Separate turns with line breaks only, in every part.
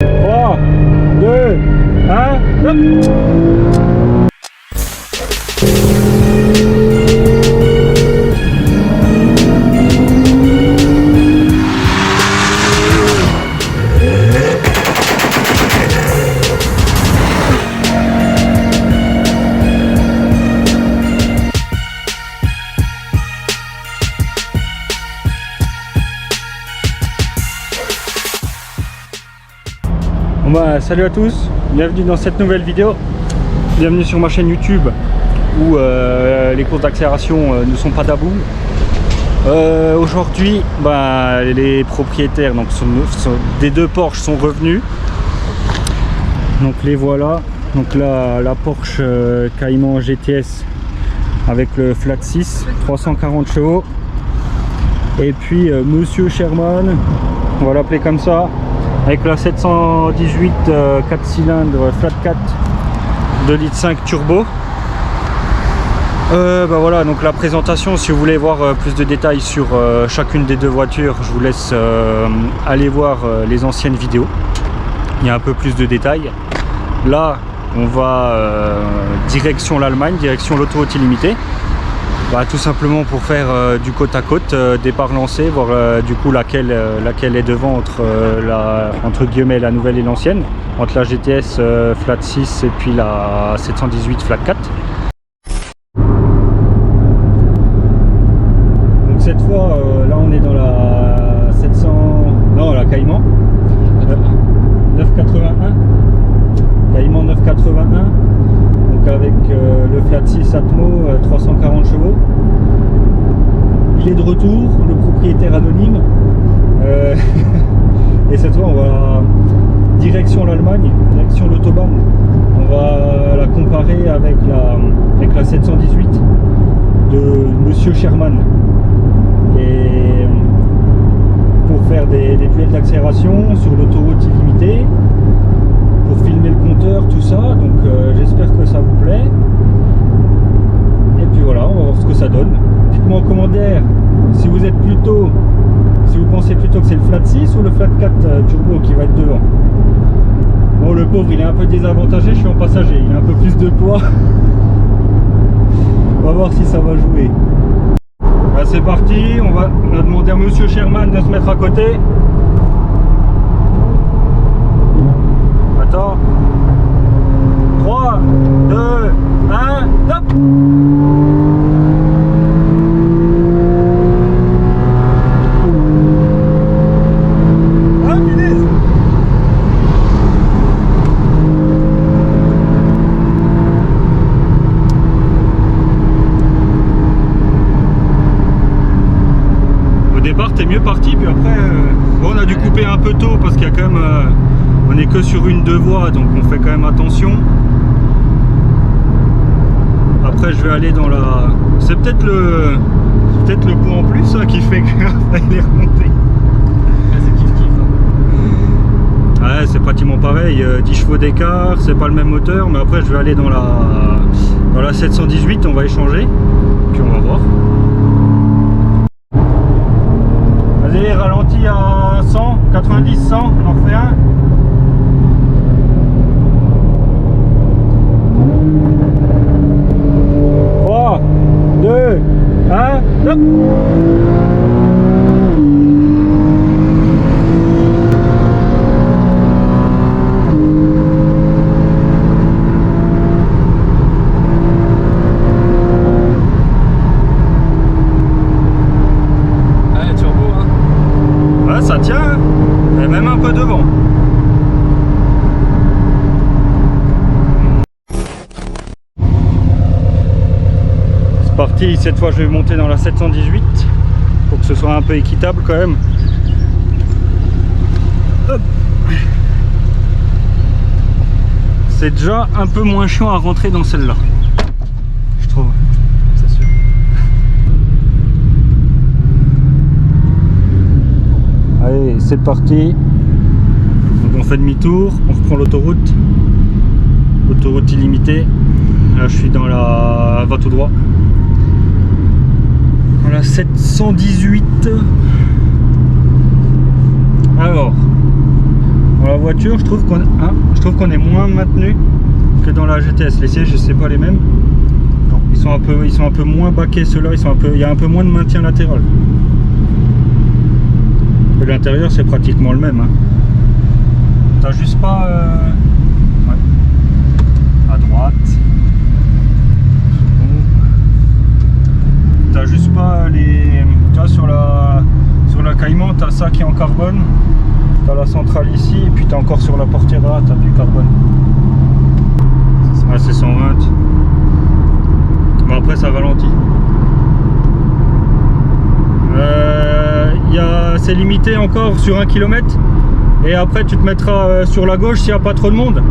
3, 2, 1, hop. Bon bah, salut à tous, bienvenue dans cette nouvelle vidéo, bienvenue sur ma chaîne YouTube où les courses d'accélération ne sont pas tabous. Aujourd'hui, bah, les propriétaires des deux Porsche sont revenus, donc les voilà. Donc là, la Porsche Cayman GTS avec le flat 6, 340 chevaux, et puis Monsieur Sherman, on va l'appeler comme ça, avec la 718 4 cylindres flat 4 2,5 litres turbo. Bah voilà, donc la présentation, si vous voulez voir plus de détails sur chacune des deux voitures, je vous laisse aller voir les anciennes vidéos. Il y a un peu plus de détails. Là, on va direction l'Allemagne, direction l'autoroute illimitée. Bah, tout simplement pour faire du côte à côte, départ lancé, voir du coup laquelle est devant entre guillemets la nouvelle et l'ancienne, entre la GTS flat 6 et puis la 718 flat 4. Donc cette fois là on est dans la 700, non, la Cayman 981, Cayman 981. Avec le flat 6 Atmo 340 chevaux. Il est de retour, le propriétaire anonyme. Et cette fois on va direction l'Allemagne, direction l'autobahn. On va la comparer avec la 718 de Monsieur Sherman. Et pour faire des duels d'accélération sur l'autoroute illimitée, pour filmer le compteur, tout ça, donc j'espère que ça vous plaît. Et puis voilà, on va voir ce que ça donne. Dites-moi en commentaire si vous pensez plutôt que c'est le flat 6 ou le flat 4 turbo qui va être devant. Bon, le pauvre il est un peu désavantagé, je suis en passager, il a un peu plus de poids. On va voir si ça va jouer. Là c'est parti, on va demander à Monsieur Sherman de se mettre à côté. Attends. 3, 2, 1, hop. Ah, punaise. Au départ t'es mieux parti, puis après bon, on a dû couper un peu tôt parce qu'il y a quand même on n'est que sur une deux voies, donc on fait quand même attention. Après je vais aller dans la... C'est peut-être le poids en plus ça, qui fait qu'il est remonté.
C'est kiff.
Ouais, c'est pratiquement pareil, 10 chevaux d'écart, c'est pas le même moteur, mais après je vais aller dans la 718, on va échanger, puis on va voir. Vas-y, ralentis à 100, 90, 100, on en refait un. Hop.
Allez, turbo, hein.
Ouais, ça tient, hein. Et même un peu devant. Parti, cette fois je vais monter dans la 718 pour que ce soit un peu équitable quand même. C'est déjà un peu moins chiant à rentrer dans celle-là, je trouve.
C'est sûr.
Allez, c'est parti. Donc on fait demi-tour, on reprend l'autoroute, autoroute illimitée. Là je suis dans la... va tout droit. Voilà, 718. Alors, Dans la voiture, je trouve qu'on est moins maintenu que dans la GTS. Les sièges, c'est pas les mêmes.
Non.
Ils sont un peu moins baquets, ceux-là. Il y a un peu moins de maintien latéral. Et l'intérieur, c'est pratiquement le même. Hein. T'as juste pas ouais. À droite. T'as juste pas les. Tu vois, sur la Cayman, t'as ça qui est en carbone. T'as la centrale ici, et puis t'as encore sur la portière là, t'as du carbone. Ah, c'est 120. Bon, après ça ralentit. C'est limité encore sur 1 km. Et après tu te mettras sur la gauche s'il n'y a pas trop de monde.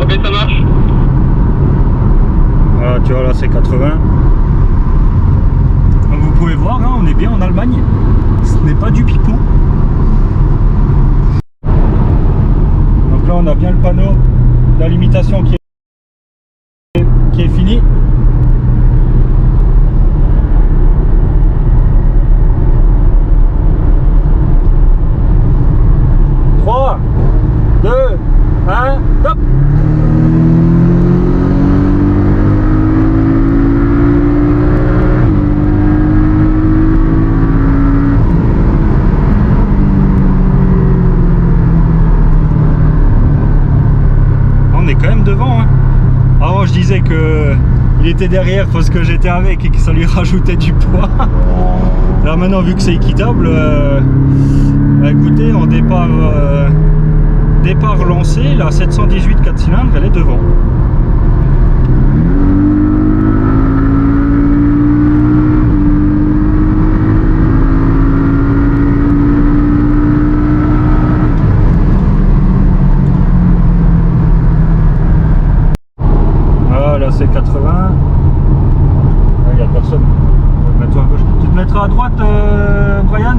Ok, ça marche.
Voilà, tu vois, là c'est 80. Donc vous pouvez voir, hein, on est bien en Allemagne. Ce n'est pas du pipeau. Donc là on a bien le panneau, la limitation qui est finie. Top. On est quand même devant. Hein. Avant je disais que il était derrière parce que j'étais avec et que ça lui rajoutait du poids. Là maintenant vu que c'est équitable, bah, écoutez, en départ lancé, la 718 4 cylindres, elle est devant. Voilà, là c'est 80. Il n'y a personne. Mets-toi à gauche. Tu te mettras à droite, Brian?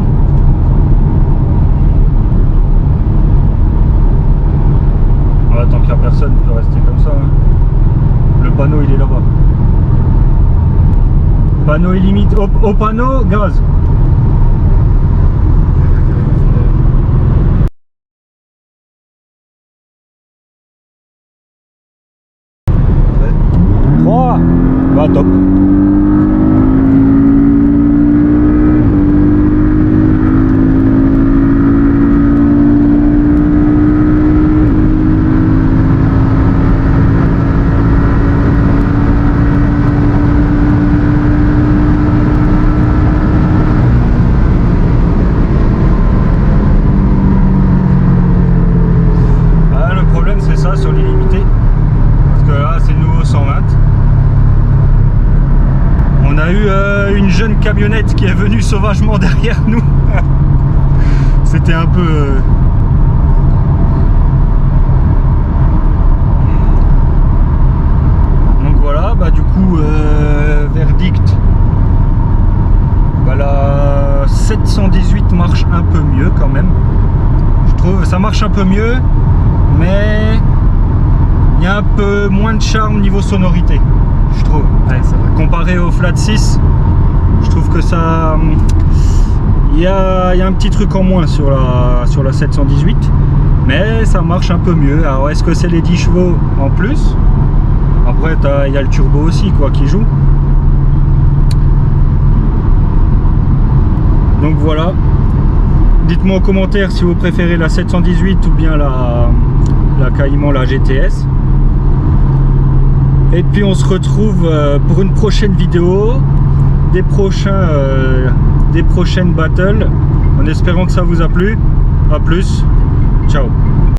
Tant qu'il n'y a personne, tu peux rester comme ça. Hein. Le panneau il est là-bas. Panneau illimité. Au panneau, gaz. Ouais. 3. Bah top. Sur l'illimité, parce que là c'est nouveau 120. On a eu une jeune camionnette qui est venue sauvagement derrière nous. C'était un peu donc voilà, bah du coup verdict, bah, la 718 marche un peu mieux quand même, je trouve. Ça marche un peu mieux, mais il y a un peu moins de charme niveau sonorité, je trouve.
Ouais, c'est vrai.
Comparé au Flat 6, je trouve que ça... Il y a un petit truc en moins sur la 718, mais ça marche un peu mieux. Alors est-ce que c'est les 10 chevaux en plus? Après il y a le turbo aussi quoi qui joue. Donc voilà. Dites-moi en commentaire si vous préférez la 718 ou bien la Cayman, la GTS. Et puis on se retrouve pour une prochaine vidéo, des prochaines battles, en espérant que ça vous a plu. A plus, ciao.